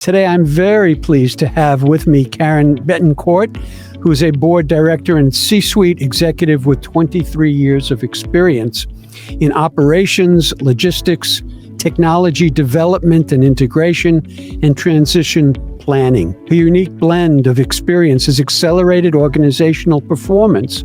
Today, I'm very pleased to have with me Karen Betancourt, who is a board director and C-suite executive with 23 years of experience in operations, logistics, technology development and integration, and transition planning. Her unique blend of experience has accelerated organizational performance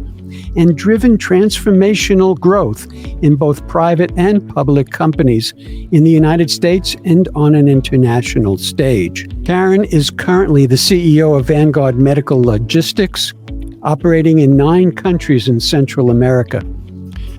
and driven transformational growth in both private and public companies in the United States and on an international stage. Karen is currently the CEO of Vanguard Medical Logistics, operating in 9 countries in Central America.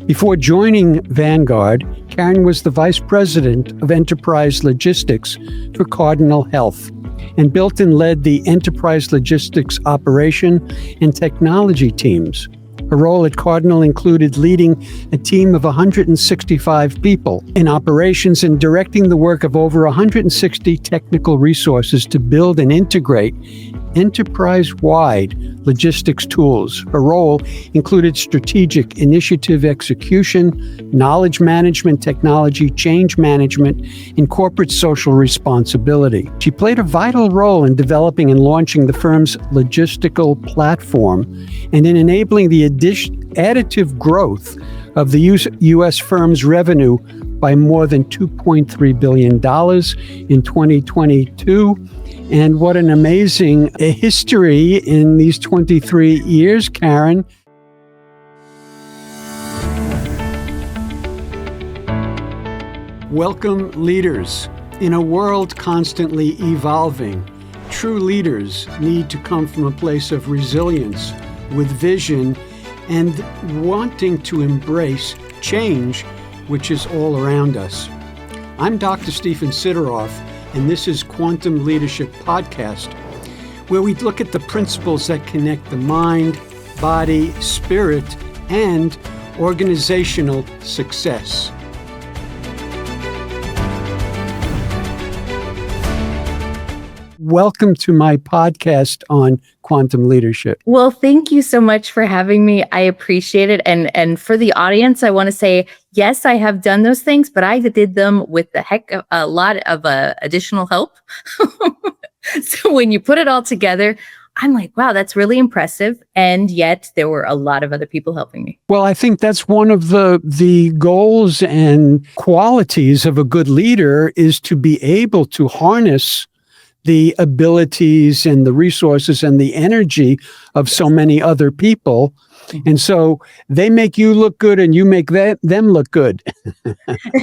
Before joining Vanguard, Karen was the Vice President of Enterprise Logistics for Cardinal Health and built and led the Enterprise Logistics Operation and Technology teams. Her role at Cardinal included leading a team of 165 people in operations and directing the work of over 160 technical resources to build and integrate enterprise-wide logistics tools. Her role included strategic initiative execution, knowledge management, technology, change management, and corporate social responsibility. She played a vital role in developing and launching the firm's logistical platform and in enabling the additive growth of the U.S. firm's revenue by more than $2.3 billion in 2022. And what an amazing history in these 23 years, Karen. Welcome, leaders. In a world constantly evolving, true leaders need to come from a place of resilience, with vision, and wanting to embrace change, which is all around us. I'm Dr. Stephen Sideroff, and this is Quantum Leadership Podcast, where we look at the principles that connect the mind, body, spirit, and organizational success. Welcome to my podcast on quantum leadership. Well, thank you so much for having me. I appreciate it. And for the audience, I want to say, yes, I have done those things, but I did them with a lot of additional help. So when you put it all together, I'm like, wow, that's really impressive. And yet there were a lot of other people helping me. Well, I think that's one of the goals and qualities of a good leader is to be able to harness the abilities and the resources and the energy of so many other people. And so they make you look good and you make them look good.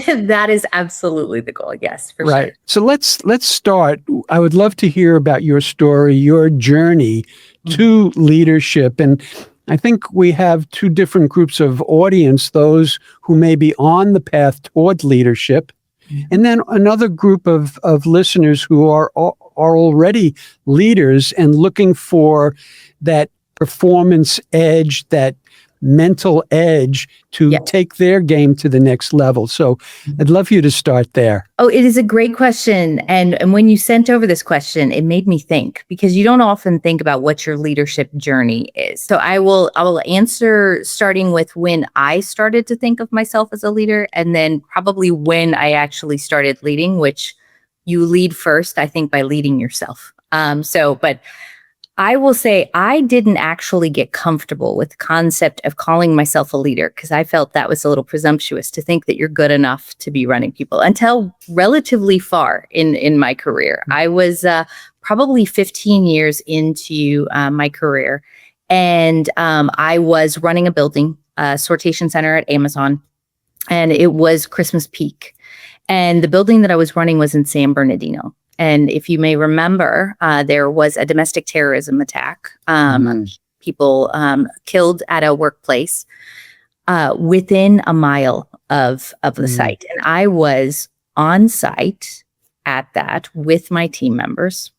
That is absolutely the goal. Yes, for sure. Right. So let's start. I would love to hear about your story, your journey to leadership. And I think we have 2 different groups of audience, those who may be on the path toward leadership, and then another group of listeners who are already leaders and looking for that performance edge, that mental edge to take their game to the next level. So I'd love you to start there. Oh, it is a great question. And when you sent over this question, it made me think, because you don't often think about what your leadership journey is. So I will answer starting with when I started to think of myself as a leader, and then probably when I actually started leading, which you lead first, I think, by leading yourself. But I will say I didn't actually get comfortable with the concept of calling myself a leader, because I felt that was a little presumptuous to think that you're good enough to be running people until relatively far in my career. I was probably 15 years into my career, and I was running a building, sortation center at Amazon, and it was Christmas peak. And the building that I was running was in San Bernardino. And if you may remember, there was a domestic terrorism attack. People killed at a workplace within a mile of the site. And I was on site at that with my team members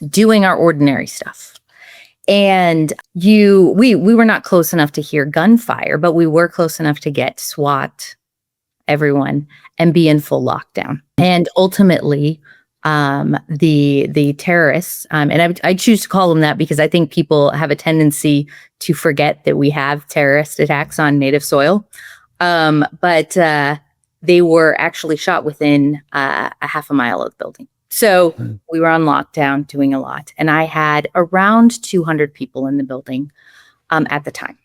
doing our ordinary stuff. And we were not close enough to hear gunfire, but we were close enough to get SWAT, everyone, and be in full lockdown. And ultimately, the terrorists, and I choose to call them that because I think people have a tendency to forget that we have terrorist attacks on native soil. But they were actually shot within a half a mile of the building. So we were on lockdown doing a lot, and I had around 200 people in the building at the time.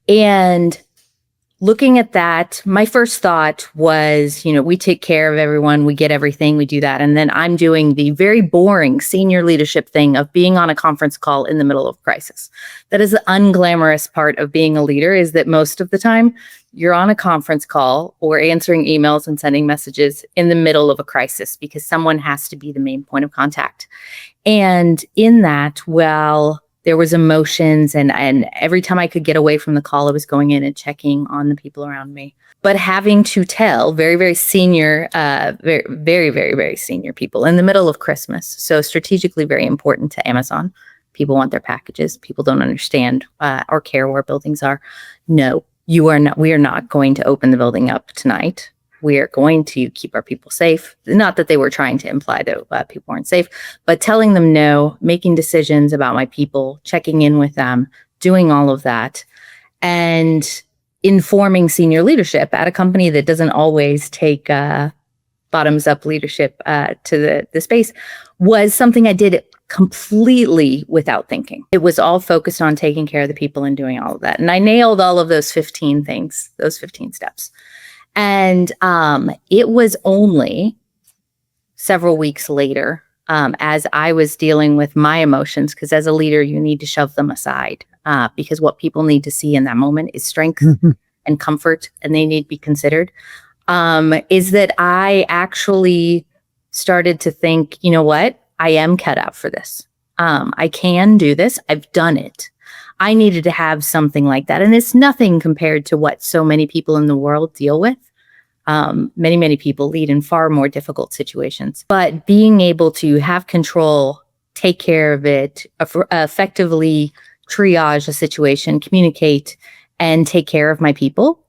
And looking at that, my first thought was, we take care of everyone, we get everything, we do that. And then I'm doing the very boring senior leadership thing of being on a conference call in the middle of crisis. That is the unglamorous part of being a leader, is that most of the time you're on a conference call or answering emails and sending messages in the middle of a crisis because someone has to be the main point of contact. And in that, there was emotions, and every time I could get away from the call, I was going in and checking on the people around me. But having to tell very, very senior, very, very, very, very senior people in the middle of Christmas, so strategically very important to Amazon. People want their packages. People don't understand or care where buildings are. No, you are not. We are not going to open the building up tonight. We are going to keep our people safe. Not that they were trying to imply that people weren't safe, but telling them no, making decisions about my people, checking in with them, doing all of that, and informing senior leadership at a company that doesn't always take bottoms up leadership to the space was something I did completely without thinking. It was all focused on taking care of the people and doing all of that. And I nailed all of those 15 things, those 15 steps. And it was only several weeks later, as I was dealing with my emotions, because as a leader, you need to shove them aside because what people need to see in that moment is strength and comfort, and they need to be considered, is that I actually started to think, you know what? I am cut out for this. I can do this. I've done it. I needed to have something like that. And it's nothing compared to what so many people in the world deal with. Many, many people lead in far more difficult situations. But being able to have control, take care of it, effectively triage a situation, communicate, and take care of my people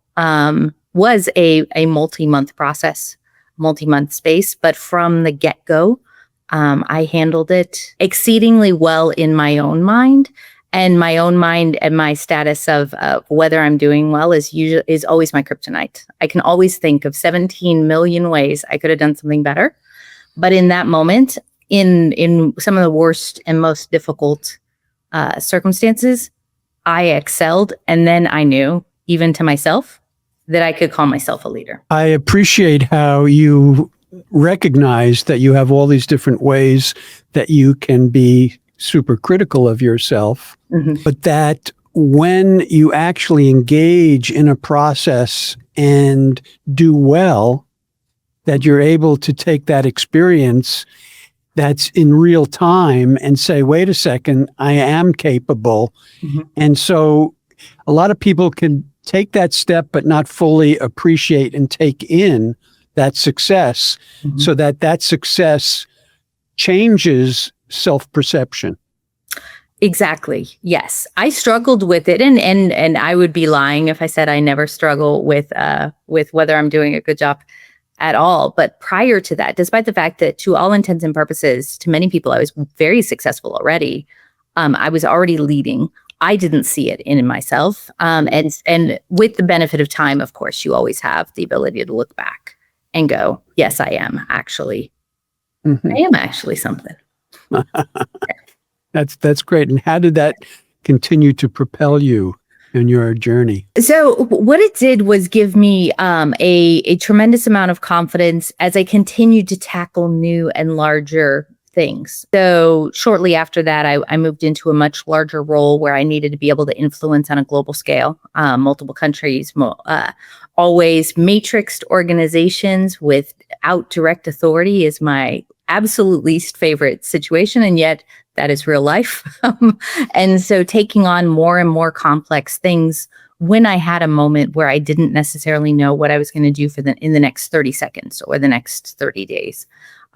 was a multi-month process, multi-month space. But from the get-go, I handled it exceedingly well in my own mind. And my own mind and my status of whether I'm doing well is always my kryptonite. I can always think of 17 million ways I could have done something better. But in that moment, in some of the worst and most difficult circumstances, I excelled. And then I knew, even to myself, that I could call myself a leader. I appreciate how you recognize that you have all these different ways that you can be super critical of yourself, but that when you actually engage in a process and do well, that you're able to take that experience that's in real time and say, wait a second, I am capable. And so a lot of people can take that step, but not fully appreciate and take in that success, so that success changes self-perception. Exactly. Yes. I struggled with it, and I would be lying if I said I never struggle with whether I'm doing a good job at all. But prior to that, despite the fact that to all intents and purposes, to many people, I was very successful already. I was already leading. I didn't see it in myself. And with the benefit of time, of course, you always have the ability to look back and go, yes, I am actually something. That's great. And how did that continue to propel you in your journey? So what it did was give me a tremendous amount of confidence as I continued to tackle new and larger things. So shortly after that, I moved into a much larger role where I needed to be able to influence on a global scale, multiple countries, always matrixed organizations without direct authority is my absolute least favorite situation. And yet that is real life. And so taking on more and more complex things when I had a moment where I didn't necessarily know what I was going to do in the next 30 seconds or the next 30 days.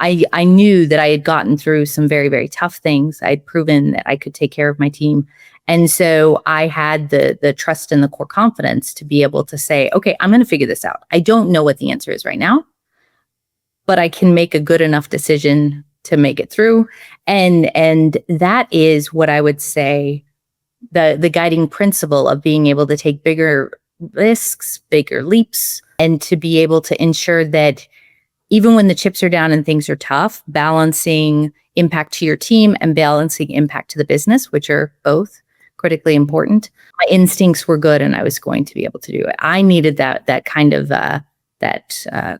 I knew that I had gotten through some very, very tough things. I had proven that I could take care of my team. And so I had the trust and the core confidence to be able to say, okay, I'm going to figure this out. I don't know what the answer is right now, but I can make a good enough decision to make it through. And that is what I would say the guiding principle of being able to take bigger risks, bigger leaps, and to be able to ensure that even when the chips are down and things are tough, balancing impact to your team and balancing impact to the business, which are both critically important. My instincts were good and I was going to be able to do it. I needed that kind of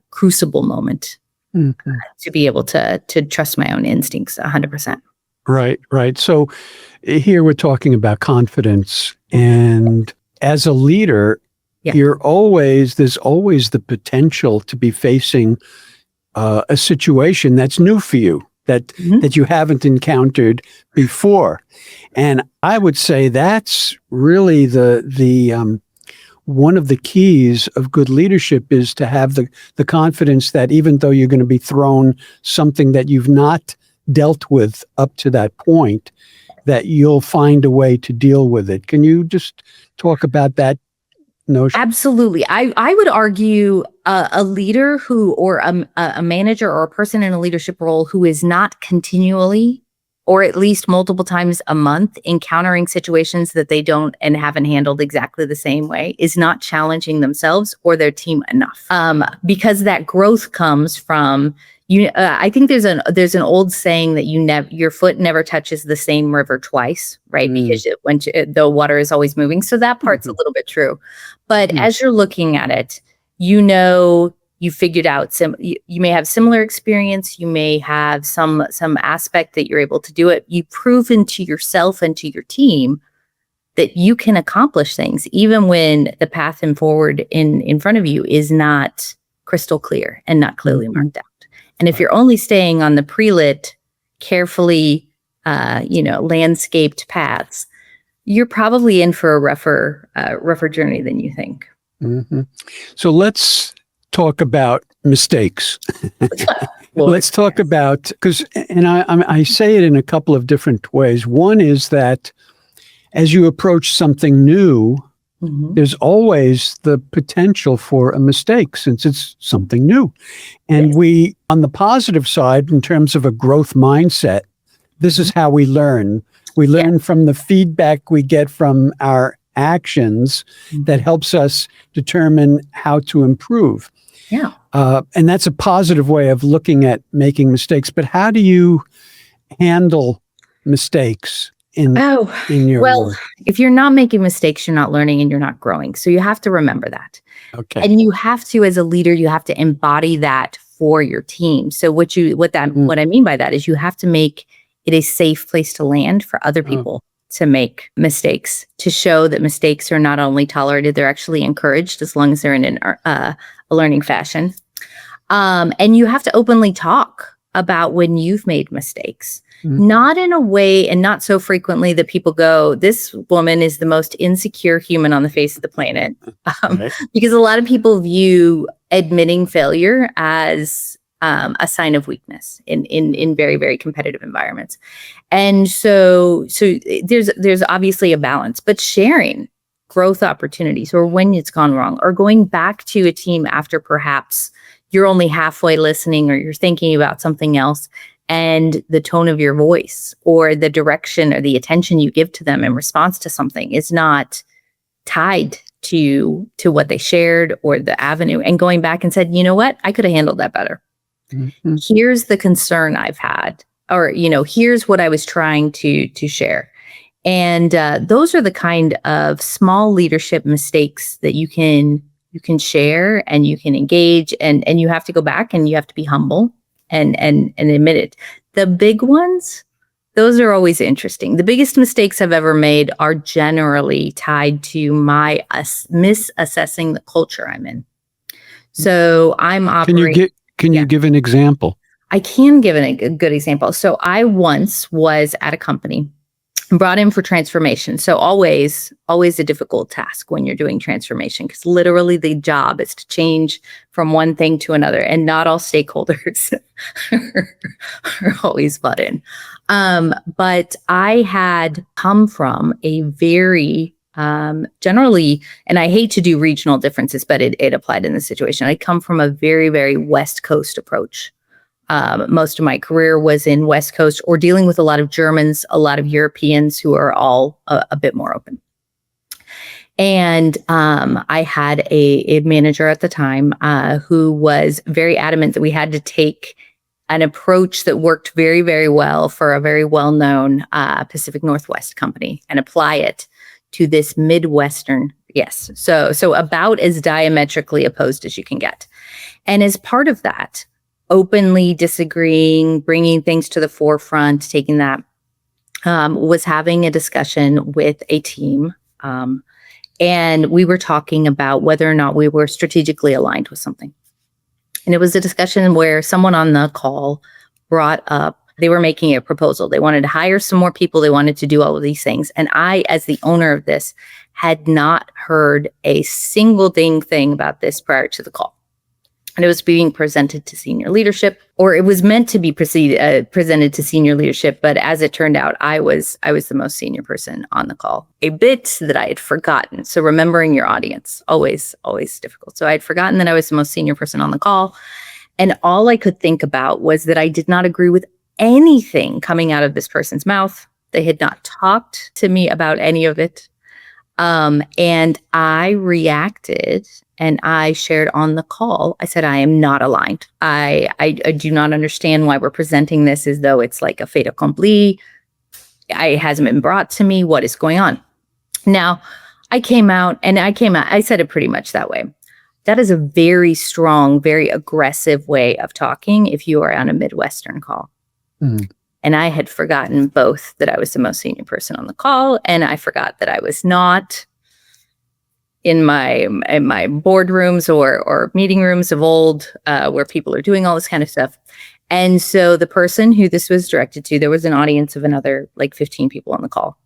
crucible moment to be able to trust my own instincts 100%. Right. So here we're talking about confidence, and as a leader, there's always the potential to be facing a situation that's new for you, that you haven't encountered before. And I would say that's really the one of the keys of good leadership is to have the confidence that even though you're going to be thrown something that you've not dealt with up to that point, that you'll find a way to deal with it. Can you just talk about that notion? Absolutely. I would argue a leader or a manager or a person in a leadership role who is not continually, or at least multiple times a month, encountering situations that they don't and haven't handled exactly the same way is not challenging themselves or their team enough. Because that growth comes from I think there's an old saying that your foot never touches the same river twice, right? Because the water is always moving. So that part's a little bit true. But as you're looking at it, you figured out you may have similar experience, you may have some aspect that you're able to do it. You've proven to yourself and to your team that you can accomplish things even when the path forward in front of you is not crystal clear and not clearly marked out. And if you're only staying on the pre-lit, carefully, landscaped paths, you're probably in for a rougher journey than you think. So let's talk about mistakes. Let's talk about, and I say it in a couple of different ways. One is that as you approach something new, there's always the potential for a mistake since it's something new. And we, on the positive side, in terms of a growth mindset, this is how we learn. We learn from the feedback we get from our actions that helps us determine how to improve. Yeah. And that's a positive way of looking at making mistakes. But how do you handle mistakes in your work? If you're not making mistakes, you're not learning and you're not growing. So you have to remember that. Okay. And you have to, as a leader, you have to embody that for your team. So what I mean by that is you have to make it a safe place to land for other people to make mistakes, to show that mistakes are not only tolerated, they're actually encouraged as long as they're in a learning fashion. And you have to openly talk about when you've made mistakes. Not in a way and not so frequently that people go, this woman is the most insecure human on the face of the planet. Because a lot of people view admitting failure as a sign of weakness in very, very competitive environments. And so there's obviously a balance, but sharing growth opportunities or when it's gone wrong or going back to a team after perhaps you're only halfway listening or you're thinking about something else, and the tone of your voice or the direction or the attention you give to them in response to something is not tied to what they shared or the avenue, and going back and said, you know what, I could have handled that better. Here's the concern I've had, or, here's what I was trying to share. And those are the kind of small leadership mistakes that you can share and you can engage, and you have to go back and you have to be humble and admit it. The big ones, those are always interesting. The biggest mistakes I've ever made are generally tied to my misassessing the culture I'm in. So I'm operating. Can you give an example? I can give a good example. So I once was at a company brought in for transformation. So always a difficult task when you're doing transformation, because literally the job is to change from one thing to another, and not all stakeholders are always bought in. But I had come from a very generally, and I hate to do regional differences, but it applied in this situation. I come from a very, very West Coast approach. Most of my career was in West Coast or dealing with a lot of Germans, a lot of Europeans who are all a bit more open. And I had a manager at the time who was very adamant that we had to take an approach that worked very, very well for a very well-known Pacific Northwest company and apply it to this Midwestern. Yes. So about as diametrically opposed as you can get. And as part of that, openly disagreeing, bringing things to the forefront, taking that, was having a discussion with a team. And we were talking about whether or not we were strategically aligned with something. And it was a discussion where someone on the call brought up, they were making a proposal. They wanted to hire some more people. They wanted to do all of these things. And I, as the owner of this, had not heard a single thing about this prior to the call. And it was being presented to senior leadership, or it was meant to be presented to senior leadership. But as it turned out, I was the most senior person on the call. A bit that I had forgotten. So remembering your audience, always difficult. So I had forgotten that I was the most senior person on the call. And all I could think about was that I did not agree with anything coming out of this person's mouth. They had not talked to me about any of it. And I reacted and I shared on the call. I said, I am not aligned. I do not understand why we're presenting this as though it's like a fait accompli. It hasn't been brought to me. What is going on? Now, I said it pretty much that way. That is a very strong, very aggressive way of talking if you are on a Midwestern call. Mm. And I had forgotten both that I was the most senior person on the call, and I forgot that I was not in my boardrooms or meeting rooms of old, where people are doing all this kind of stuff. And so the person who this was directed to, there was an audience of another like 15 people on the call.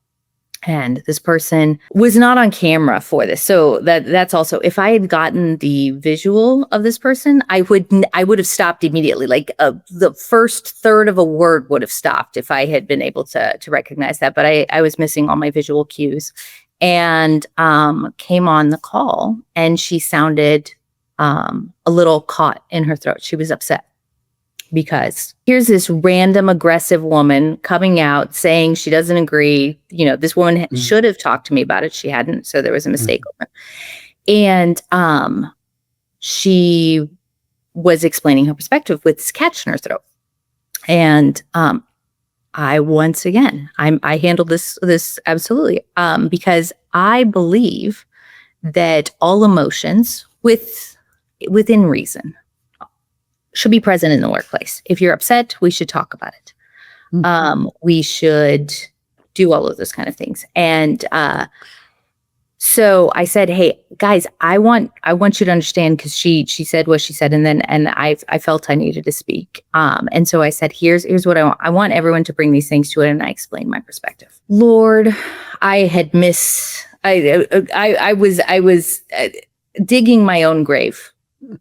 And this person was not on camera for this. So that's also, if I had gotten the visual of this person, I would have stopped immediately. Like the first third of a word would have stopped if I had been able to recognize that. But I was missing all my visual cues, and came on the call, and she sounded a little caught in her throat. She was upset. Because here's this random aggressive woman coming out saying she doesn't agree. You know, this woman should have talked to me about it. She hadn't. So there was a mistake. And she was explaining her perspective with this catch in her throat. And I handled this absolutely, because I believe that all emotions within reason should be present in the workplace. If you're upset, we should talk about it. Mm-hmm. We should do all of those kind of things. And so I said, "Hey guys, I want you to understand," because she said what she said, and I felt I needed to speak. And so I said, "Here's what I want. I want everyone to bring these things to it," and I explained my perspective. Lord, I was digging my own grave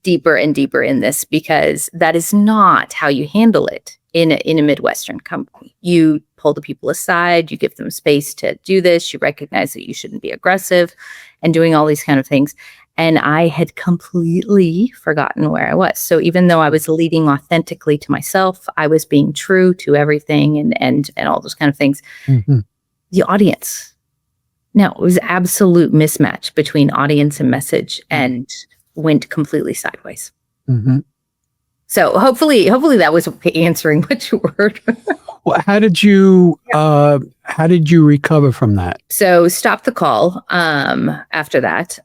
deeper and deeper in this, because that is not how you handle it in a Midwestern company. You pull the people aside, you give them space to do this, you recognize that you shouldn't be aggressive and doing all these kind of things. And I had completely forgotten where I was. So even though I was leading authentically to myself, I was being true to everything and all those kind of things. Mm-hmm. The audience. Now, it was absolute mismatch between audience and message, and went completely sideways. Mm-hmm. So hopefully that was answering what you heard. Well, how did you recover from that? So stopped the call after that,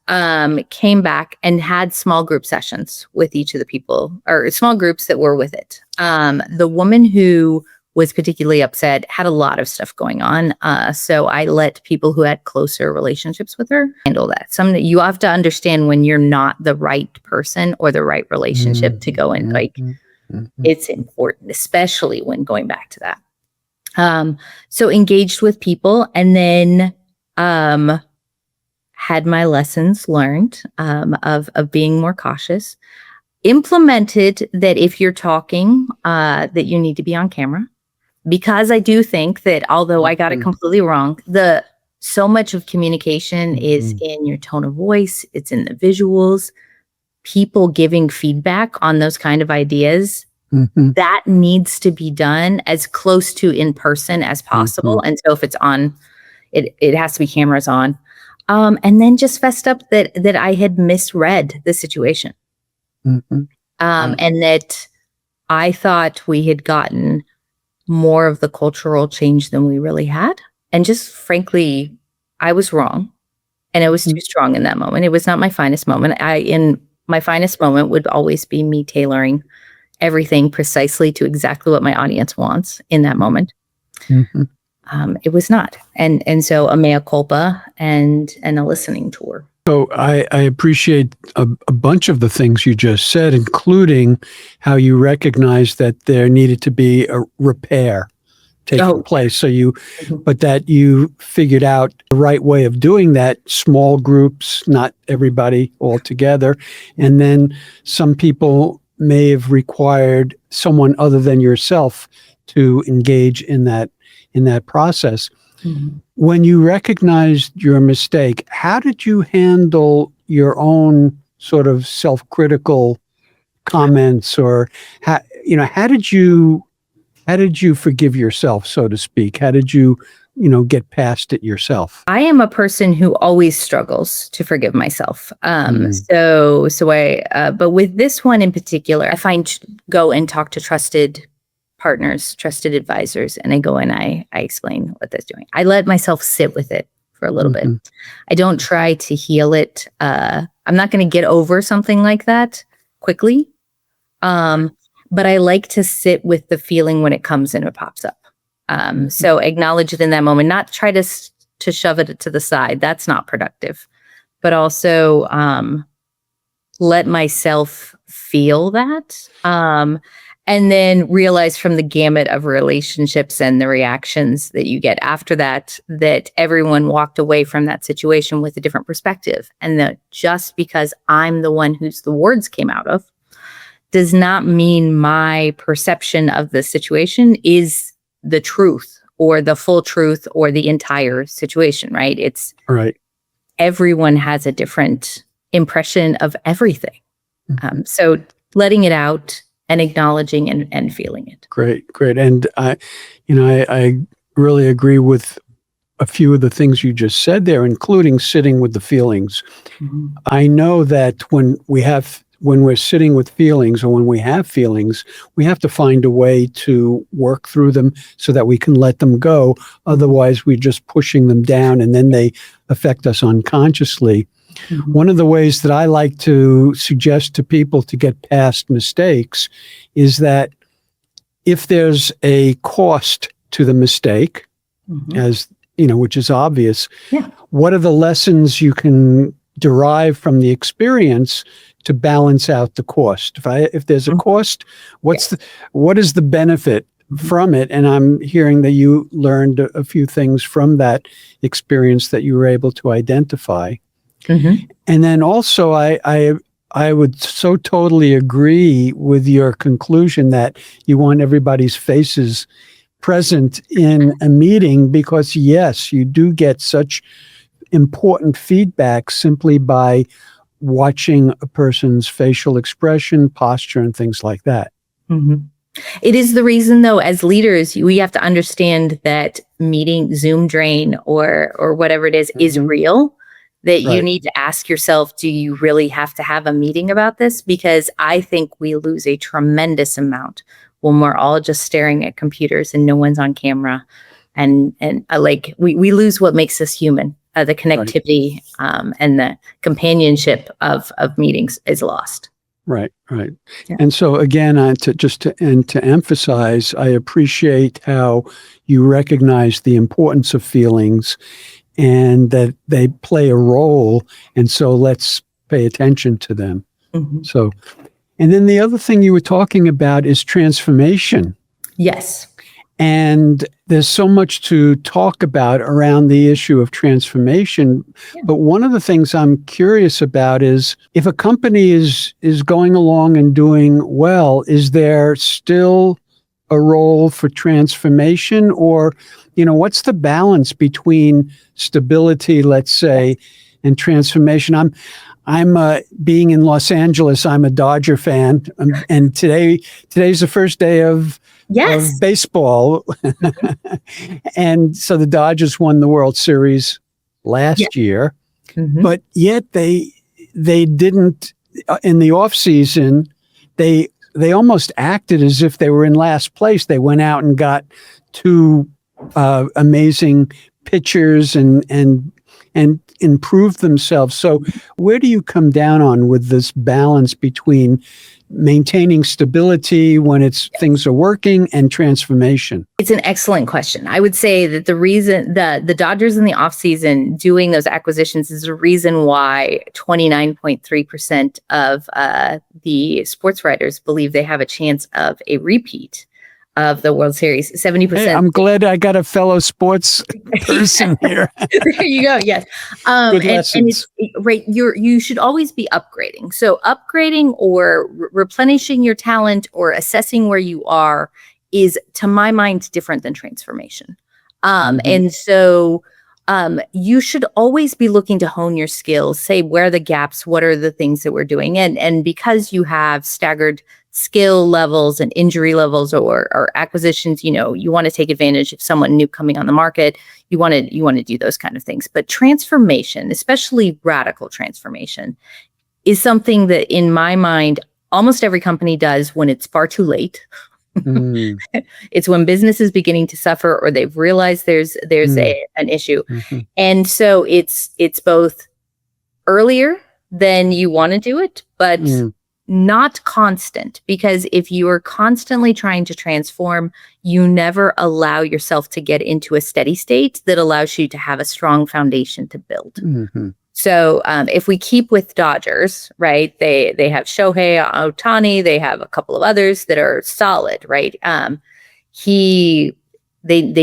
came back and had small group sessions with each of the people, or small groups that were with it. The woman who was particularly upset had a lot of stuff going on. So I let people who had closer relationships with her handle that. You have to understand when you're not the right person or the right relationship to go in. Like, it's important, especially when going back to that. So engaged with people, and then had my lessons learned of being more cautious. Implemented that if you're talking, that you need to be on camera. Because I do think that, although I got it completely wrong, so much of communication is in your tone of voice, it's in the visuals, people giving feedback on those kind of ideas. That needs to be done as close to in person as possible. And so if it's on, it has to be cameras on. And then just fessed up that I had misread the situation. Mm-hmm. And that I thought we had gotten more of the cultural change than we really had. And just frankly, I was wrong. And I was too strong in that moment. It was not my finest moment. In my finest moment would always be me tailoring everything precisely to exactly what my audience wants in that moment. Mm-hmm. It was not. And so a mea culpa and a listening tour. So I appreciate a bunch of the things you just said, including how you recognized that there needed to be a repair taking place. So but that you figured out the right way of doing that, small groups, not everybody all together. And then some people may have required someone other than yourself to engage in that process. Mm-hmm. When you recognized your mistake, how did you handle your own sort of self-critical comments, or how did you forgive yourself, so to speak? How did you get past it yourself? I am a person who always struggles to forgive myself. So but with this one in particular, I go and talk to trusted partners, trusted advisors, and I go and I explain what that's doing. I let myself sit with it for a little bit. I don't try to heal it. I'm not going to get over something like that quickly. But I like to sit with the feeling when it comes and it pops up. So acknowledge it in that moment, not try to shove it to the side. That's not productive. But also let myself feel that. And then realize from the gamut of relationships and the reactions that you get after that everyone walked away from that situation with a different perspective. And that just because I'm the one whose the words came out of does not mean my perception of the situation is the truth or the full truth or the entire situation, right? It's right. Everyone has a different impression of everything. So letting it out and acknowledging and feeling it. Great. And I really agree with a few of the things you just said there, including sitting with the feelings. Mm-hmm. I know that when we're sitting with feelings, or when we have feelings, we have to find a way to work through them so that we can let them go. Otherwise, we're just pushing them down, and then they affect us unconsciously. Mm-hmm. One of the ways that I like to suggest to people to get past mistakes is that if there's a cost to the mistake, as which is obvious, what are the lessons you can derive from the experience to balance out the cost? If there's a cost, what is the benefit from it? And I'm hearing that you learned a few things from that experience that you were able to identify. Mm-hmm. And then also, I would so totally agree with your conclusion that you want everybody's faces present in a meeting, because yes, you do get such important feedback simply by watching a person's facial expression, posture, and things like that. Mm-hmm. It is the reason, though, as leaders, we have to understand that meeting Zoom drain or whatever it is real. That you need to ask yourself, do you really have to have a meeting about this? Because I think we lose a tremendous amount when we're all just staring at computers and no one's on camera. And we lose what makes us human. The connectivity and the companionship of meetings is lost. Right. Yeah. And so again, to emphasize, I appreciate how you recognize the importance of feelings and that they play a role. And so let's pay attention to them. Mm-hmm. So, and then the other thing you were talking about is transformation. Yes. And there's so much to talk about around the issue of transformation. Yeah. But one of the things I'm curious about is, if a company is going along and doing well, is there still a role for transformation? Or, what's the balance between stability, let's say, and transformation? I'm being in Los Angeles, I'm a Dodger fan. And today's the first day of baseball. And so the Dodgers won the World Series last year. but yet they didn't in the off season. They almost acted as if they were in last place. They went out and got two amazing pitchers and improved themselves. So where do you come down on with this balance between maintaining stability when things are working and transformation? It's an excellent question. I would say that the reason the Dodgers in the offseason doing those acquisitions is the reason why 29.3% of the sports writers believe they have a chance of a repeat of the World Series. 70%. Hey, I'm glad I got a fellow sports person here. There you go. Yes. Good lessons. And it's, right. You should always be upgrading. So upgrading or replenishing your talent or assessing where you are is, to my mind, different than transformation. And so you should always be looking to hone your skills, say where are the gaps, what are the things that we're doing. And because you have staggered skill levels and injury levels or acquisitions, you want to take advantage of someone new coming on the market. You want to do those kind of things. But transformation, especially radical transformation, is something that in my mind, almost every company does when it's far too late. It's when business is beginning to suffer or they've realized there's an issue. And so it's both earlier than you want to do it, but not constant, because if you are constantly trying to transform, you never allow yourself to get into a steady state that allows you to have a strong foundation to build. So if we keep with Dodgers, right, they have Shohei Ohtani, they have a couple of others that are solid, right? They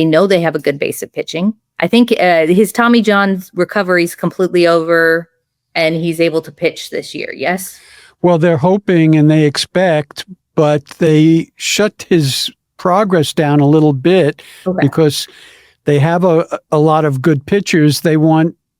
know they have a good base of pitching. I think his Tommy John recovery is completely over and he's able to pitch this year. Yes. Well, they're hoping and they expect, but they shut his progress down a little bit because they have a lot of good pitchers. They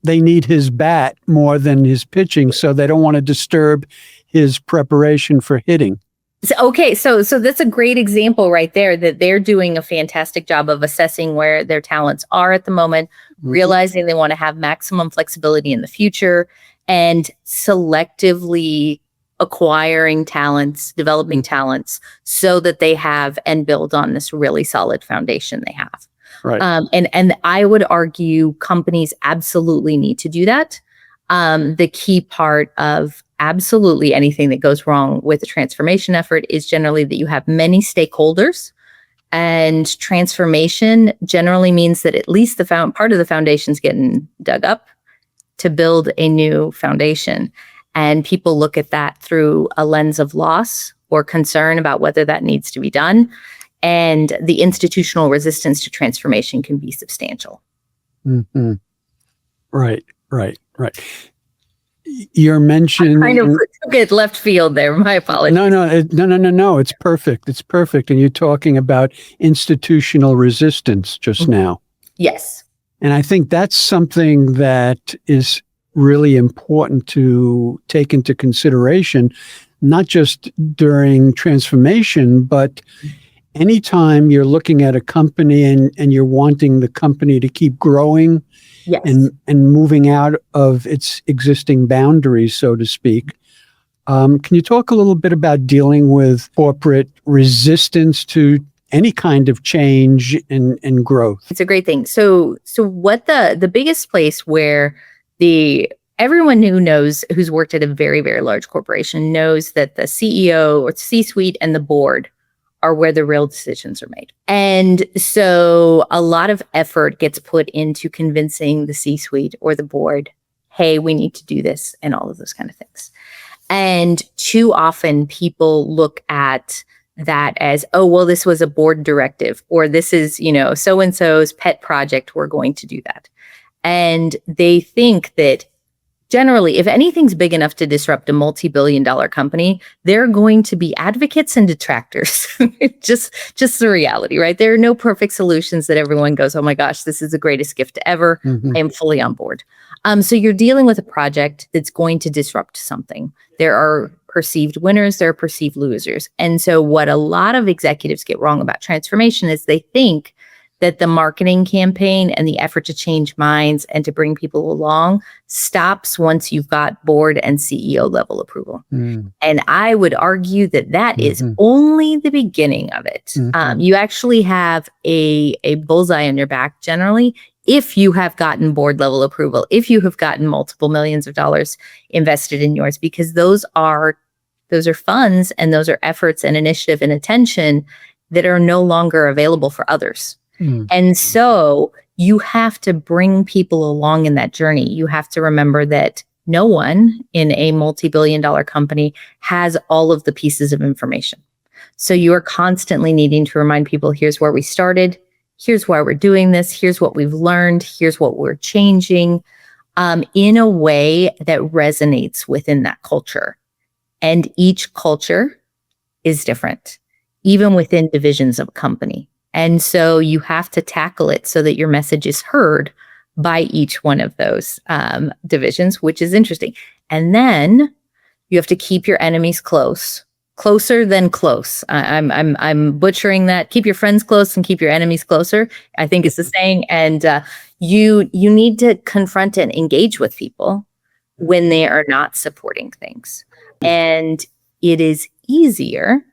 need his bat more than his pitching, so they don't want to disturb his preparation for hitting. So that's a great example right there, that they're doing a fantastic job of assessing where their talents are at the moment, realizing they want to have maximum flexibility in the future, and selectively acquiring talents, developing talents, so that they have and build on this really solid foundation they have. Right. And I would argue companies absolutely need to do that. The key part of absolutely anything that goes wrong with a transformation effort is generally that you have many stakeholders, and transformation generally means that at least the part of the foundation's getting dug up to build a new foundation. And people look at that through a lens of loss or concern about whether that needs to be done. And the institutional resistance to transformation can be substantial. Right. You're mentioning... I kind of took it left field there. My apologies. No. It's perfect. It's perfect. And you're talking about institutional resistance just now. Yes. And I think that's something that is really important to take into consideration, not just during transformation, but anytime you're looking at a company and you're wanting the company to keep growing and moving out of its existing boundaries, so to speak. Can you talk a little bit about dealing with corporate resistance to any kind of change and growth? It's a great thing. So what the biggest place where everyone who's worked at a very, very large corporation knows that the CEO or C-suite and the board are where the real decisions are made. And so a lot of effort gets put into convincing the C-suite or the board, hey, we need to do this, and all of those kind of things. And too often people look at that as, oh, well, this was a board directive, or this is, so-and-so's pet project, we're going to do that. And they think that generally, if anything's big enough to disrupt a multi-billion-dollar company, there are going to be advocates and detractors. just the reality, right? There are no perfect solutions that everyone goes, oh my gosh, this is the greatest gift ever. I am fully on board. So you're dealing with a project that's going to disrupt something. There are perceived winners, there are perceived losers. And so what a lot of executives get wrong about transformation is they think that the marketing campaign and the effort to change minds and to bring people along stops once you've got board and CEO level approval. And I would argue that that is only the beginning of it. You actually have a bullseye on your back generally if you have gotten board level approval, if you have gotten multiple millions of dollars invested in yours, because those are funds and those are efforts and initiative and attention that are no longer available for others. And so you have to bring people along in that journey. You have to remember that no one in a multi-billion-dollar company has all of the pieces of information. So you are constantly needing to remind people, here's where we started, here's why we're doing this, here's what we've learned, here's what we're changing, in a way that resonates within that culture. And each culture is different, even within divisions of a company. And so you have to tackle it so that your message is heard by each one of those divisions, which is interesting. And then you have to keep your enemies closer than close. I'm butchering that. Keep your friends close and keep your enemies closer, I think is the saying. And you need to confront and engage with people when they are not supporting things. And it is easier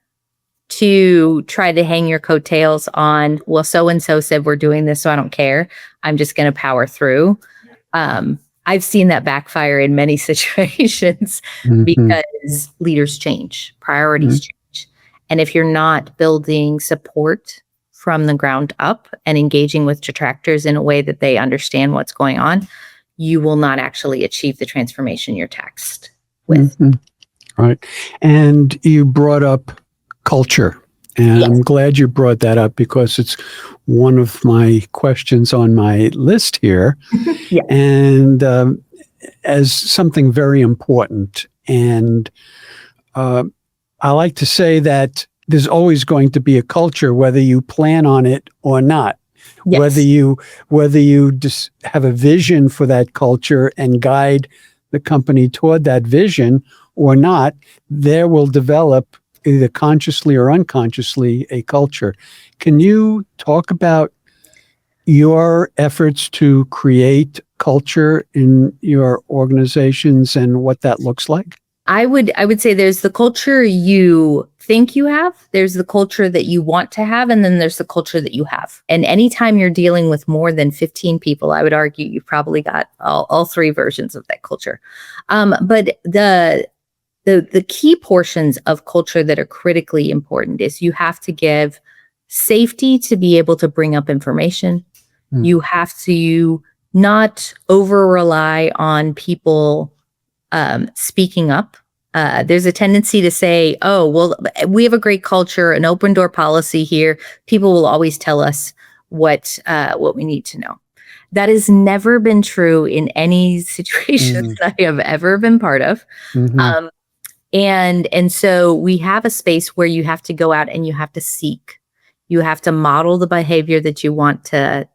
to try to hang your coattails on, well, so-and-so said we're doing this, so I don't care. I'm just going to power through. I've seen that backfire in many situations because leaders change, priorities change. And if you're not building support from the ground up and engaging with detractors in a way that they understand what's going on, you will not actually achieve the transformation you're tasked with. Right. And you brought up culture. And I'm glad you brought that up because it's one of my questions on my list here. And as something very important. And I like to say that there's always going to be a culture, whether you plan on it or not. Whether you just have a vision for that culture and guide the company toward that vision or not, there will develop either consciously or unconsciously a culture. Can you talk about your efforts to create culture in your organizations and what that looks like? I would say there's the culture you think you have, there's the culture that you want to have, and then there's the culture that you have. And anytime you're dealing with more than 15 people, I would argue you've probably got all three versions of that culture. But the key portions of culture that are critically important is you have to give safety to be able to bring up information. You have to not over rely on people speaking up. There's a tendency to say, oh, well, we have a great culture, an open door policy here. People will always tell us what we need to know. That has never been true in any situations that I have ever been part of. And so we have a space where you have to go out and you have to seek. You have to model the behavior that you want to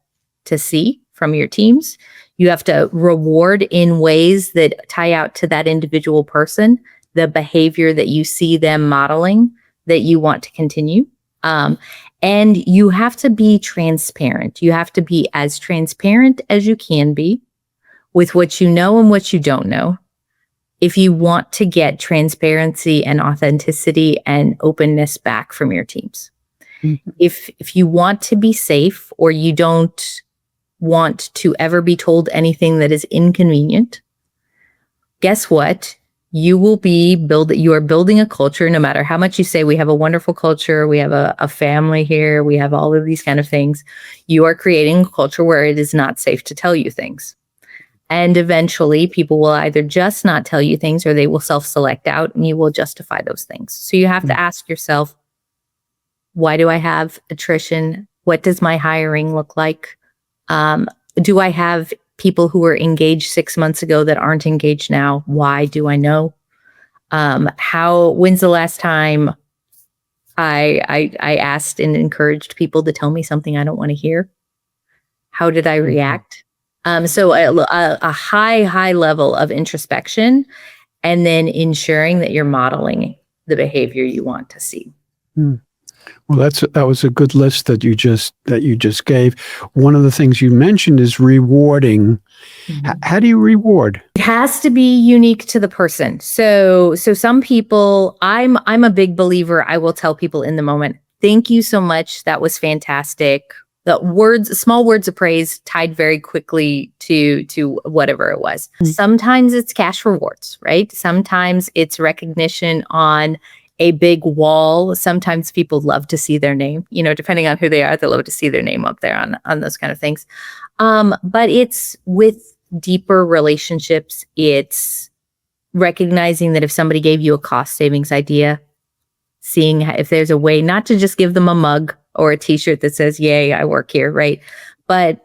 see from your teams. You have to reward in ways that tie out to that individual person, the behavior that you see them modeling that you want to continue. And you have to be transparent. You have to be as transparent as you can be with what you know and what you don't know. If you want to get transparency and authenticity and openness back from your teams. If you want to be safe or you don't want to ever be told anything that is inconvenient, guess what? You are building a culture, no matter how much you say we have a wonderful culture, we have a family here, we have all of these kind of things. You are creating a culture where it is not safe to tell you things. And eventually people will either just not tell you things or they will self-select out and you will justify those things. So you have to ask yourself, why do I have attrition? What does my hiring look like? Do I have people who were engaged 6 months ago that aren't engaged now? Why do I know? When's the last time I asked and encouraged people to tell me something I don't want to hear? How did I react? So a high level of introspection and then ensuring that you're modeling the behavior you want to see. Well, that was a good list that you just gave. One of the things you mentioned is rewarding. How do you reward? It has to be unique to the person. So some people, I'm a big believer. I will tell people in the moment, thank you so much. That was fantastic. The words, small words of praise tied very quickly to whatever it was. Sometimes it's cash rewards, right? Sometimes it's recognition on a big wall. Sometimes people love to see their name, depending on who they are, they love to see their name up there on those kind of things. But it's with deeper relationships. It's recognizing that if somebody gave you a cost savings idea, seeing if there's a way not to just give them a mug or a t-shirt that says, yay, I work here, right? But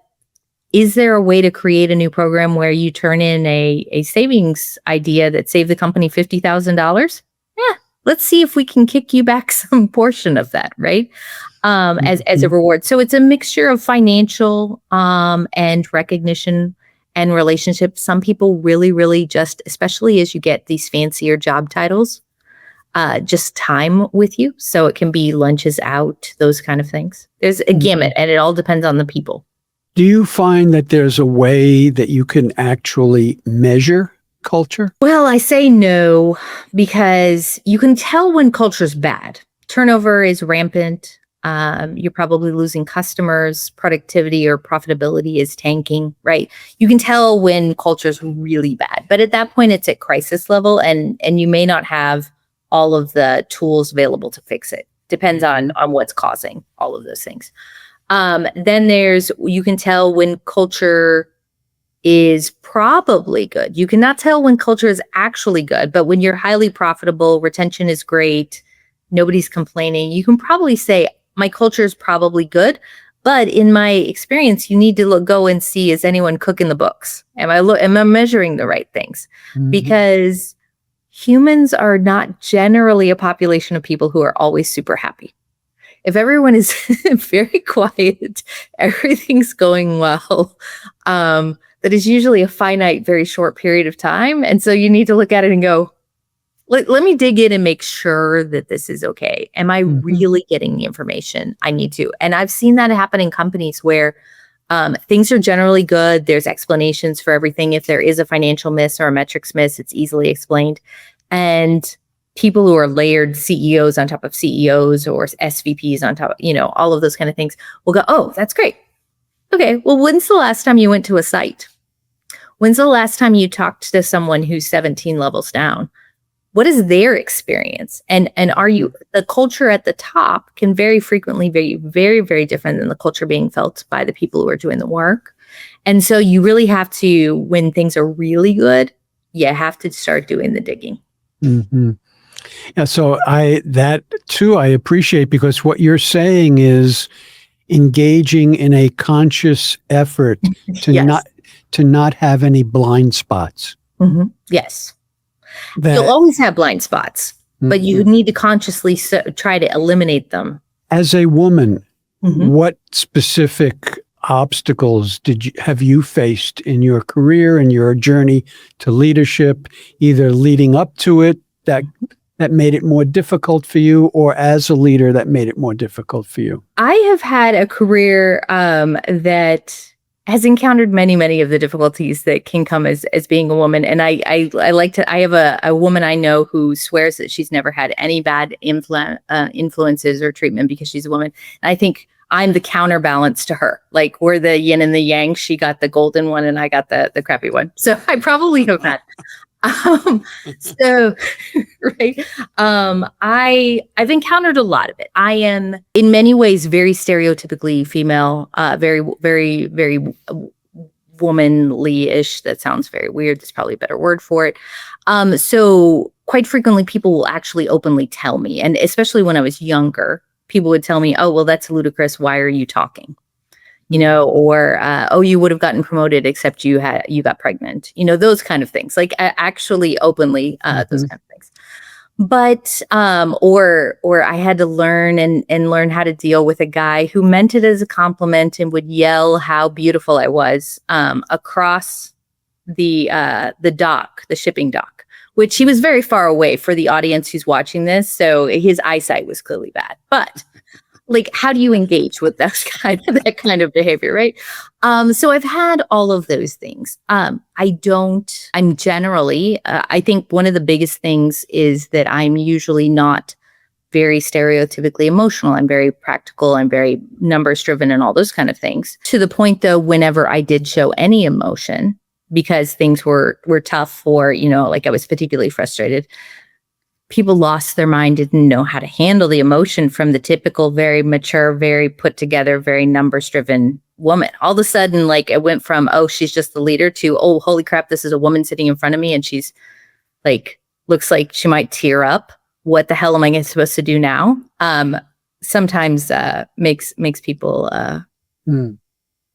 is there a way to create a new program where you turn in a savings idea that saved the company $50,000? Yeah, let's see if we can kick you back some portion of that, right? As a reward. So it's a mixture of financial and recognition and relationships. Some people really, really just, especially as you get these fancier job titles, just time with you. So it can be lunches out, those kind of things. There's a gamut, and it all depends on the people. Do you find that there's a way that you can actually measure culture? Well, I say no, because you can tell when culture's bad. Turnover is rampant. You're probably losing customers, productivity or profitability is tanking, right? You can tell when culture's really bad, but at that point it's at crisis level, and you may not have all of the tools available to fix it. Depends on what's causing all of those things. Then you can tell when culture is probably good. You cannot tell when culture is actually good, but when you're highly profitable, retention is great, nobody's complaining, you can probably say, my culture is probably good. But in my experience, you need to go and see, is anyone cooking the books? Am I measuring the right things? Because humans are not generally a population of people who are always super happy. If everyone is very quiet, everything's going well, that is usually a finite, very short period of time. And so you need to look at it and go, let me dig in and make sure that this is okay. Am I really getting the information I need to? And I've seen that happen in companies where things are generally good. There's explanations for everything. If there is a financial miss or a metrics miss, it's easily explained. And people who are layered CEOs on top of CEOs or SVPs on top, all of those kind of things will go, oh, that's great. Okay, well, when's the last time you went to a site? When's the last time you talked to someone who's 17 levels down? What is their experience? And the culture at the top can very frequently be very, very different than the culture being felt by the people who are doing the work. And so you really have to, when things are really good, you have to start doing the digging. Yeah, so that too I appreciate, because what you're saying is engaging in a conscious effort to not have any blind spots. Yes. You'll always have blind spots, but you need to consciously try to eliminate them. As a woman, what specific obstacles have you faced in your career and your journey to leadership, either leading up to it that made it more difficult for you, or as a leader that made it more difficult for you? I have had a career that has encountered many, many of the difficulties that can come as being a woman. And I have a woman I know who swears that she's never had any bad influences or treatment because she's a woman. And I think I'm the counterbalance to her. Like, we're the yin and the yang. She got the golden one and I got the crappy one. So I probably have had. Right. I've encountered a lot of it. I am in many ways very stereotypically female, very, very, very womanly-ish. That sounds very weird. There's probably a better word for it. So quite frequently people will actually openly tell me, and especially when I was younger, people would tell me, oh, well, that's ludicrous. Why are you talking? Or, oh, you would have gotten promoted except you got pregnant, those kind of things, like actually openly, those kind of things. But, or I had to learn and learn how to deal with a guy who meant it as a compliment and would yell how beautiful I was, across the dock, the shipping dock, which he was very far away for the audience who's watching this. So his eyesight was clearly bad, but like, how do you engage with that kind of behavior, right? So I've had all of those things. I'm generally, I think one of the biggest things is that I'm usually not very stereotypically emotional. I'm very practical. I'm very numbers driven and all those kind of things. To the point, though, whenever I did show any emotion, because things were tough, or, like I was particularly frustrated, people lost their mind, didn't know how to handle the emotion from the typical, very mature, very put together, very numbers driven woman. All of a sudden, like, it went from, oh, she's just the leader, to, oh, holy crap, this is a woman sitting in front of me and she's like, looks like she might tear up. What the hell am I supposed to do now? Sometimes makes people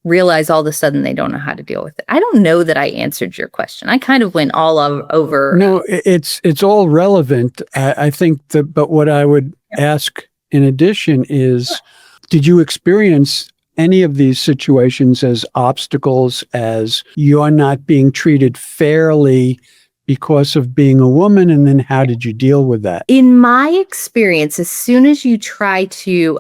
realize all of a sudden they don't know how to deal with it. I don't know that I answered your question. I kind of went all over. No, it's all relevant. I think but what I would ask in addition is, did you experience any of these situations as obstacles, as you're not being treated fairly because of being a woman? And then how did you deal with that? In my experience, as soon as you try to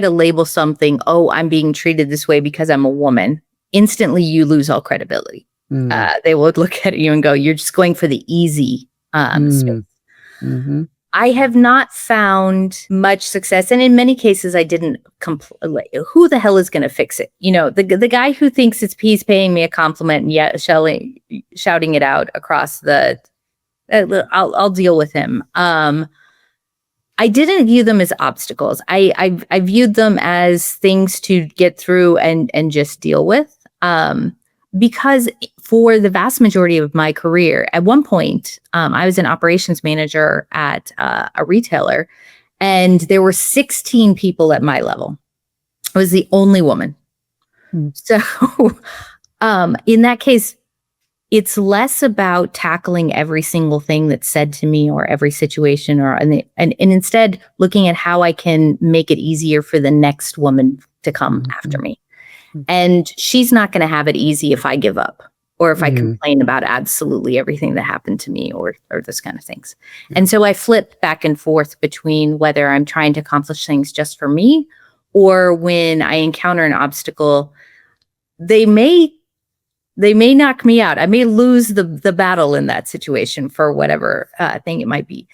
label something, oh, I'm being treated this way because I'm a woman, instantly you lose all credibility. They would look at you and go, you're just going for the easy space. Mm-hmm. I have not found much success. And in many cases, I didn't who the hell is going to fix it? The guy who thinks he's paying me a compliment and yet shouting it out across I'll deal with him. I didn't view them as obstacles. I viewed them as things to get through and just deal with. Because for the vast majority of my career, at one point, I was an operations manager at a retailer, and there were 16 people at my level. I was the only woman. So in that case, it's less about tackling every single thing that's said to me or every situation, and instead looking at how I can make it easier for the next woman to come after me. And she's not going to have it easy if I give up or if I complain about absolutely everything that happened to me or this kind of things. And so I flip back and forth between whether I'm trying to accomplish things just for me, or when I encounter an obstacle, they may knock me out. I may lose the battle in that situation for whatever thing it might be.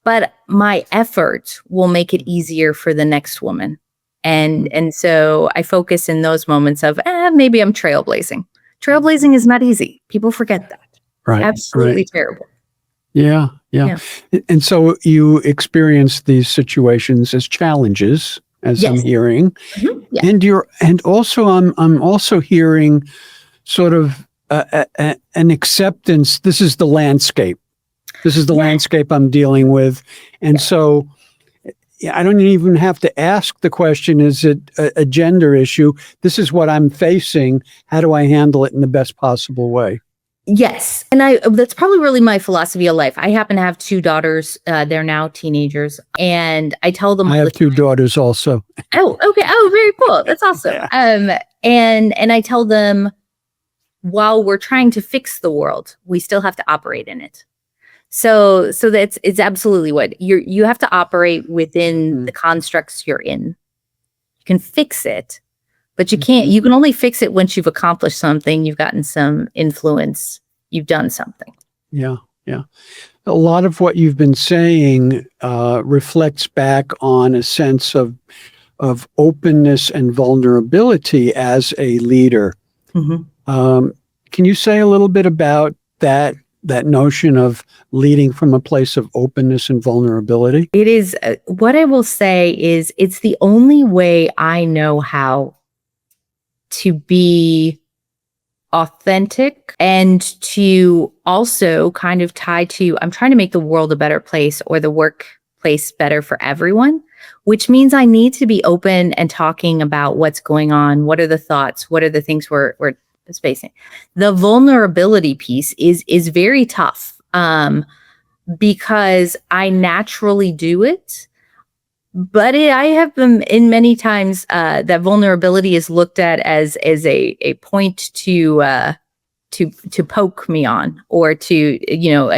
But my effort will make it easier for the next woman. And so I focus in those moments of, maybe I'm trailblazing. Trailblazing is not easy. People forget that. Right. Absolutely terrible. Yeah. And so you experience these situations as challenges, as I'm hearing. Mm-hmm. Yeah. And also I'm also hearing sort of an acceptance. This is the landscape. This is the landscape I'm dealing with. And so I don't even have to ask the question, is it a gender issue? This is what I'm facing. How do I handle it in the best possible way? Yes. And that's probably really my philosophy of life. I happen to have 2 daughters. They're now teenagers. And I tell them— I have 2 daughters also. Oh, okay. Oh, very cool. That's awesome. Yeah. And I tell them, while we're trying to fix the world, we still have to operate in it. So it's absolutely what you have to operate within the constructs you're in. You can fix it, but you can only fix it once you've accomplished something, you've gotten some influence, you've done something. Yeah. A lot of what you've been saying reflects back on a sense of openness and vulnerability as a leader. Mm-hmm. Can you say a little bit about that notion of leading from a place of openness and vulnerability? It is, what I will say is, it's the only way I know how to be authentic and to also kind of tie to, I'm trying to make the world a better place or the workplace better for everyone, which means I need to be open and talking about what's going on. What are the thoughts? What are the things we're spacing? The vulnerability piece is very tough because I naturally do it, but I have been in many times that vulnerability is looked at as a point to to poke me on, or to,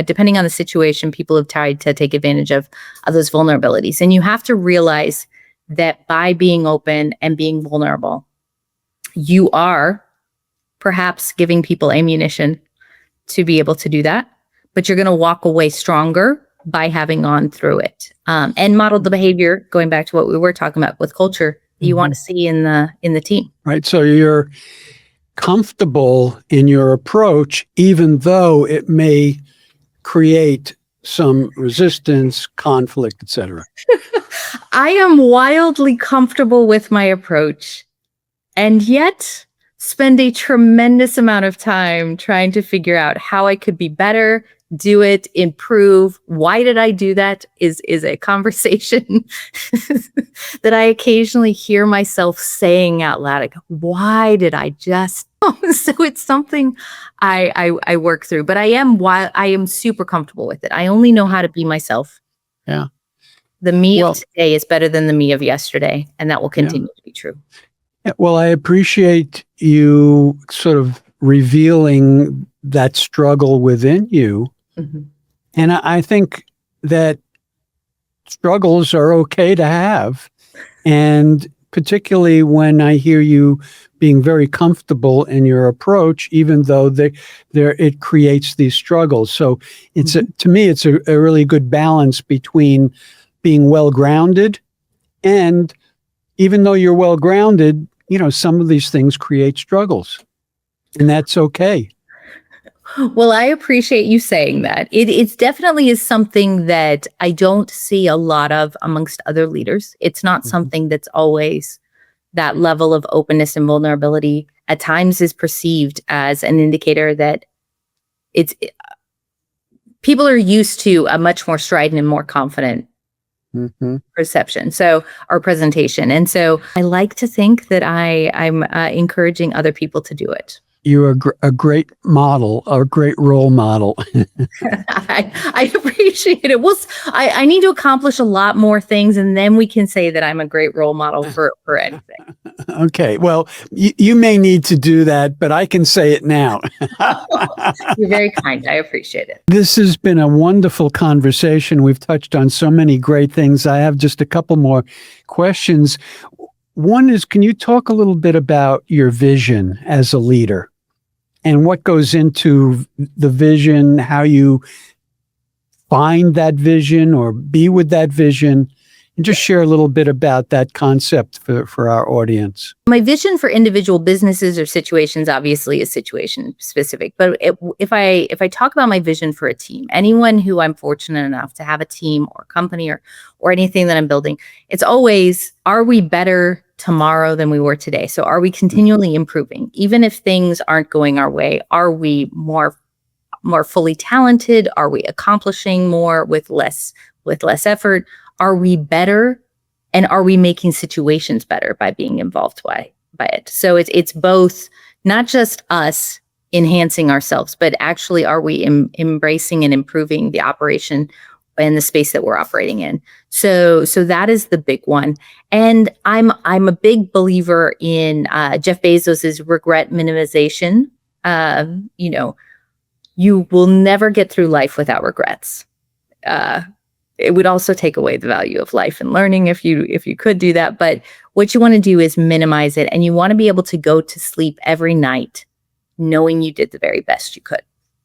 depending on the situation, people have tried to take advantage of those vulnerabilities. And you have to realize that by being open and being vulnerable, you are perhaps giving people ammunition to be able to do that, but you're going to walk away stronger by having gone through it, and modeled the behavior, going back to what we were talking about with culture, you want to see in the team. Right. So you're comfortable in your approach, even though it may create some resistance, conflict, etc. I am wildly comfortable with my approach, and yet spend a tremendous amount of time trying to figure out how I could be better, do it, improve. Why did I do that is a conversation that I occasionally hear myself saying out loud. Like, why did I just? So it's something I work through, but I am super comfortable with it. I only know how to be myself. Yeah. The me of today is better than the me of yesterday, and that will continue to be true. Yeah, well, I appreciate you sort of revealing that struggle within you. Mm-hmm. And I think that struggles are okay to have. And particularly when I hear you being very comfortable in your approach, even though it creates these struggles. So it's to me, it's a really good balance between being well-grounded, and even though you're well-grounded, some of these things create struggles, and that's okay. Well, I appreciate you saying that. It's definitely is something that I don't see a lot of amongst other leaders. It's not something that's always that level of openness and vulnerability. At times is perceived as an indicator that people are used to a much more strident and more confident perception, or presentation. And so I like to think that I'm encouraging other people to do it. You're a great model, a great role model. I appreciate it. Well, I need to accomplish a lot more things, and then we can say that I'm a great role model for anything. Okay. Well, you may need to do that, but I can say it now. You're very kind. I appreciate it. This has been a wonderful conversation. We've touched on so many great things. I have just a couple more questions. One is, can you talk a little bit about your vision as a leader and what goes into the vision, how you find that vision or be with that vision, and just share a little bit about that concept for our audience? My vision for individual businesses or situations obviously is situation specific, but if I talk about my vision for a team, anyone who I'm fortunate enough to have a team or company or anything that I'm building, it's always, are we better tomorrow than we were today? So are we continually improving? Even if things aren't going our way, are we more fully talented? Are we accomplishing more with less effort? Are we better? And are we making situations better by being involved by it? So it's both, not just us enhancing ourselves, but actually are we embracing and improving the operation and the space that we're operating in. So that is the big one. And I'm a big believer in Jeff Bezos's regret minimization. You will never get through life without regrets. It would also take away the value of life and learning if you could do that. But what you want to do is minimize it, and you want to be able to go to sleep every night knowing you did the very best you could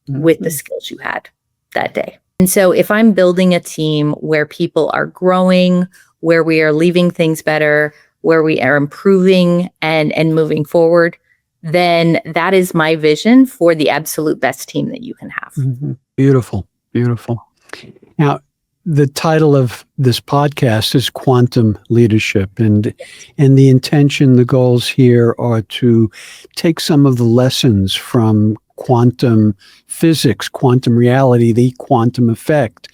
with the skills you had that day. And so if I'm building a team where people are growing, where we are leaving things better, where we are improving and moving forward, then that is my vision for the absolute best team that you can have. Mm-hmm. Beautiful, beautiful. Now, the title of this podcast is Quantum Leadership, and the intention, the goals here are to take some of the lessons from quantum physics, quantum reality, the quantum effect,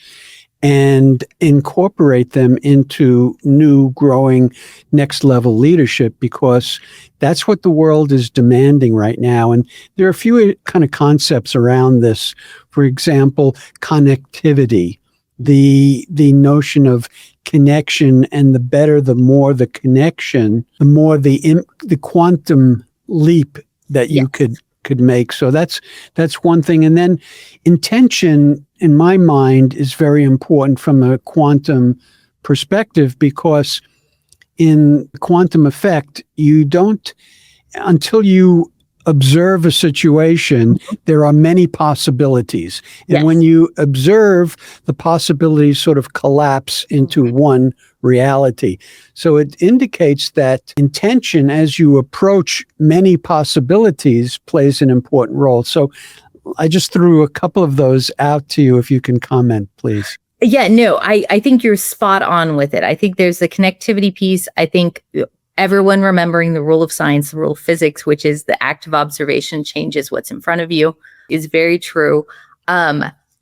and incorporate them into new, growing, next level leadership, because that's what the world is demanding right now. And there are a few kind of concepts around this. For example, connectivity, the notion of connection, and the more the connection, the more the quantum leap that you could could make. So that's one thing. And then intention, in my mind, is very important from a quantum perspective, because in quantum effect, you don't, until you observe a situation, there are many possibilities. And Yes. when you observe, the possibilities sort of collapse into one reality. So it indicates that intention, as you approach many possibilities, plays an important role. So I just threw a couple of those out to you. If you can comment, please. Yeah, no, I think you're spot on with it. I think there's the connectivity piece. I think everyone remembering the rule of science, the rule of physics, which is the act of observation changes what's in front of you, is very true.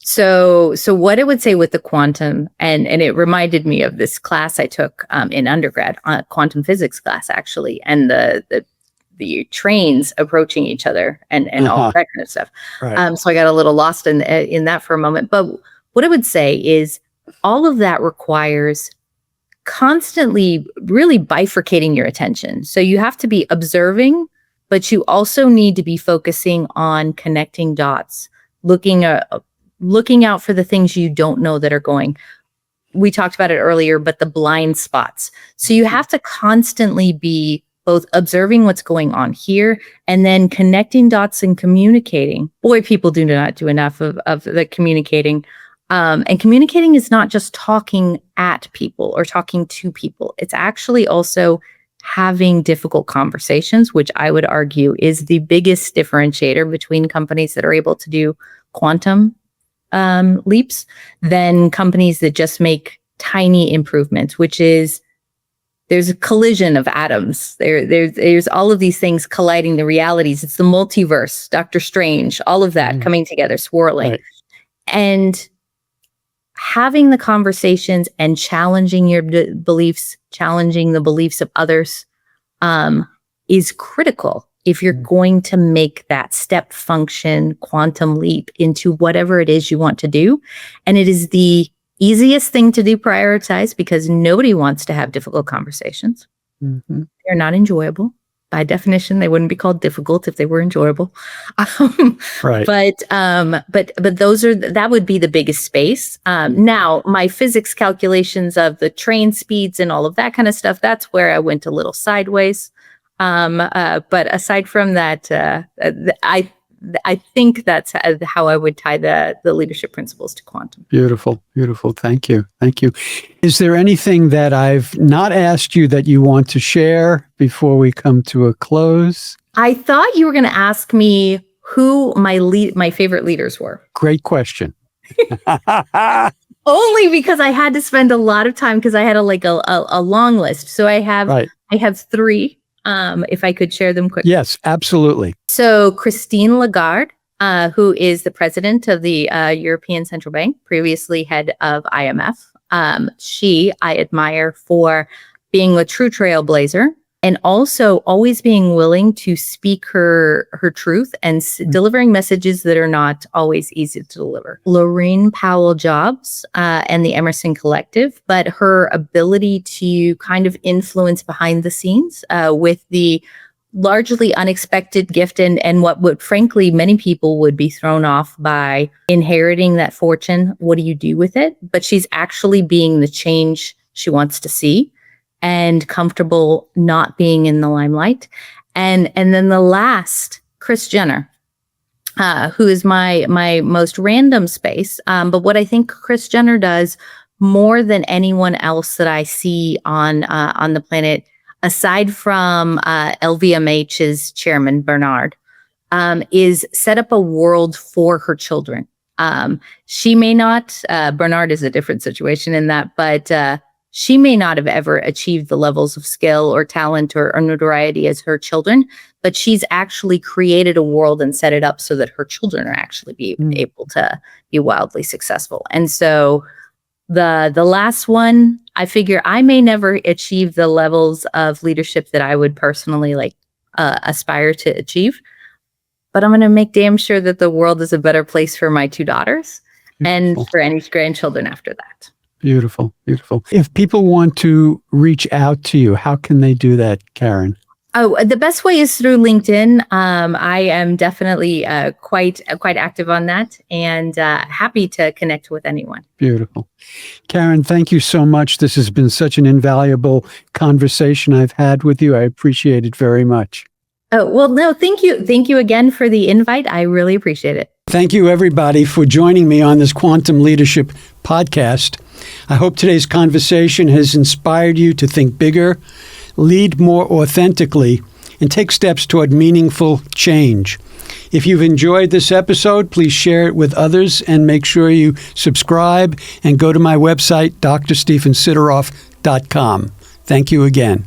So what I would say with the quantum, and it reminded me of this class I took in undergrad, quantum physics class, actually, and the trains approaching each other and all that kind of stuff. Right. So I got a little lost in that for a moment. But what I would say is all of that requires constantly really bifurcating your attention. So you have to be observing, but you also need to be focusing on connecting dots, looking out for the things you don't know that are going. We talked about it earlier, but the blind spots. So you have to constantly be both observing what's going on here and then connecting dots and communicating. Boy, people do not do enough of the communicating. And communicating is not just talking at people or talking to people. It's actually also having difficult conversations, which I would argue is the biggest differentiator between companies that are able to do quantum leaps than companies that just make tiny improvements, which is there's a collision of atoms. There's all of these things colliding, the realities. It's the multiverse, Doctor Strange, all of that coming together, swirling. Right. And having the conversations and challenging your beliefs, challenging the beliefs of others is critical if you're going to make that step function quantum leap into whatever it is you want to do. And it is the easiest thing to deprioritize because nobody wants to have difficult conversations. Mm-hmm. They're not enjoyable. By definition, they wouldn't be called difficult if they were enjoyable. Right. But that would be the biggest space. Now, my physics calculations of the train speeds and all of that kind of stuff, that's where I went a little sideways. But aside from that, I think that's how I would tie the leadership principles to quantum. Beautiful, beautiful. Thank you. Thank you. Is there anything that I've not asked you that you want to share before we come to a close? I thought you were going to ask me who my favorite leaders were. Great question. Only because I had to spend a lot of time because I had a long list. So I have three. If I could share them quickly. Yes, absolutely. So Christine Lagarde, who is the president of the European Central Bank, previously head of IMF. I admire for being a true trailblazer and also always being willing to speak her truth and delivering messages that are not always easy to deliver. Laureen Powell-Jobs and the Emerson Collective, but her ability to kind of influence behind the scenes with the largely unexpected gift and what would frankly many people would be thrown off by inheriting that fortune. What do you do with it? But she's actually being the change she wants to see and comfortable not being in the limelight. And then the last, Kris Jenner, who is my most random space. But what I think Kris Jenner does more than anyone else that I see on the planet, aside from LVMH's chairman, Bernard, is set up a world for her children. She may not, Bernard is a different situation in that, but she may not have ever achieved the levels of skill or talent or notoriety as her children, but she's actually created a world and set it up so that her children are actually able to be wildly successful. And so the last one, I figure I may never achieve the levels of leadership that I would personally aspire to achieve, but I'm going to make damn sure that the world is a better place for my two daughters and for any grandchildren after that. Beautiful, beautiful. If people want to reach out to you, how can they do that, Karen? Oh, the best way is through LinkedIn. I am definitely quite active on that, and happy to connect with anyone. Beautiful. Karen, thank you so much. This has been such an invaluable conversation I've had with you. I appreciate it very much. Oh, well, no, thank you. Thank you again for the invite. I really appreciate it. Thank you, everybody, for joining me on this Quantum Leadership podcast. I hope today's conversation has inspired you to think bigger, lead more authentically, and take steps toward meaningful change. If you've enjoyed this episode, please share it with others and make sure you subscribe and go to my website, drstephensideroff.com. Thank you again.